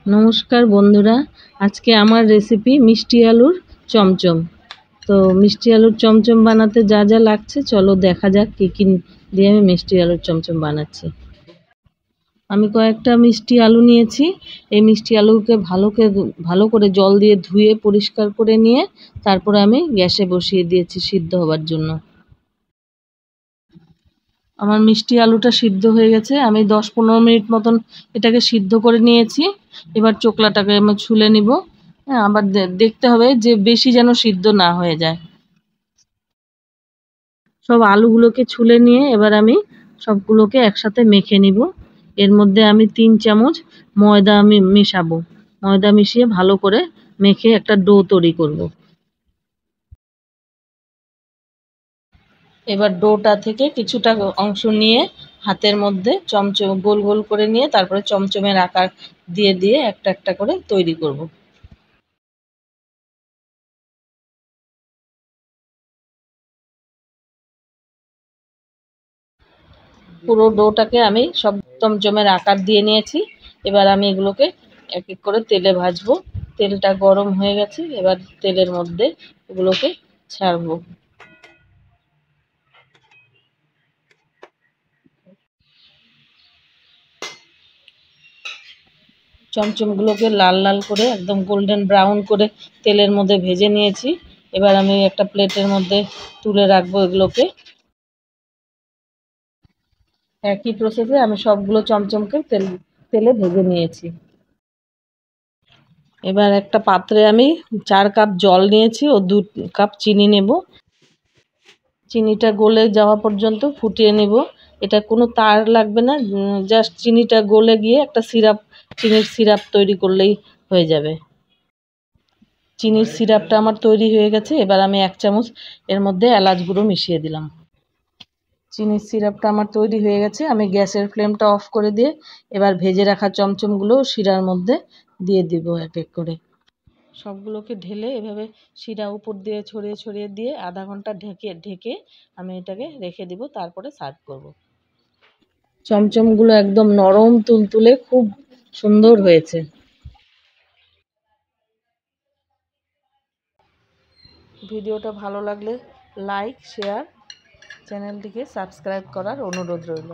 নমস্কার বন্ধুরা, আজকে আমার রেসিপি মিষ্টি আলুর চমচম। তো মিষ্টি আলুর চমচম বানাতে যা যা লাগছে চলো দেখা যাক কী কী দিয়ে আমি মিষ্টি আলুর চমচম বানাচ্ছি। আমি কয়েকটা মিষ্টি আলু নিয়েছি। এই মিষ্টি আলুকে ভালো করে জল দিয়ে ধুয়ে পরিষ্কার করে নিয়ে তারপরে আমি গ্যাসে বসিয়ে দিয়েছি সিদ্ধ হবার জন্য। আমার মিষ্টি আলুটা সিদ্ধ হয়ে গেছে। আমি 10-15 মিনিট মতন এটাকে সিদ্ধ করে নিয়েছি। এবার চোকলাটাকে আমি ছুলে নিব। হ্যাঁ, আবার দেখতে হবে যে বেশি যেন সিদ্ধ না হয়ে যায়। সব আলুগুলোকে ছুলে নিয়ে এবার আমি সবগুলোকে একসাথে মেখে নিব। এর মধ্যে আমি 3 চামচ ময়দা আমি মেশাবো। ময়দা মিশিয়ে ভালো করে মেখে একটা ডো তৈরি করব। এবার ডোটা থেকে কিছুটা অংশ নিয়ে হাতের মধ্যে চমচম গোল গোল করে নিয়ে তারপরে চমচমের আকার দিয়ে দিয়ে একটা একটা করে তৈরি করব। পুরো ডোটাকে আমি সব চমচমের আকার দিয়ে নিয়েছি। এবার আমি এগুলোকে এক এক করে তেলে ভাজবো। তেলটা গরম হয়ে গেছে, এবার তেলের মধ্যে এগুলোকে ছাড়বো। চমচমগুলোকে লাল লাল করে একদম গোল্ডেন ব্রাউন করে তেলের মধ্যে ভেজে নিয়েছি। এবার আমি একটা প্লেটের মধ্যে তুলে রাখবো এগুলোকে। একই প্রসেসে আমি সবগুলো চমচমকে তেলে ভেজে নিয়েছি। এবার একটা পাত্রে আমি 4 কাপ জল নিয়েছি ও 2 কাপ চিনি নেব। চিনিটা গলে যাওয়া পর্যন্ত ফুটিয়ে নেব। এটা কোনো তার লাগবে না, জাস্ট চিনিটা গলে গিয়ে একটা চিনির সিরাপ তৈরি করলেই হয়ে যাবে। চিনির সিরাপটা আমার তৈরি হয়ে গেছে। এবার আমি 1 চামচ এর মধ্যে এলাচ গুঁড়ো মিশিয়ে দিলাম। চিনির সিরাপটা আমার তৈরি হয়ে গেছে। আমি গ্যাসের ফ্লেমটা অফ করে দিয়ে এবার ভেজে রাখা চমচমগুলো শিরার মধ্যে দিয়ে দিব এক এক করে। সবগুলোকে ঢেলে এভাবে শিরা উপর দিয়ে ছড়িয়ে ছড়িয়ে দিয়ে আধা ঘন্টা ঢেকে ঢেকে আমি এটাকে রেখে দিব, তারপরে সার্ভ করব। চমচমগুলো একদম নরম তুলতুলে খুব সুন্দর হয়েছে। ভিডিওটা ভালো লাগলে লাইক, শেয়ার, চ্যানেলটিকে সাবস্ক্রাইব করার অনুরোধ রইল।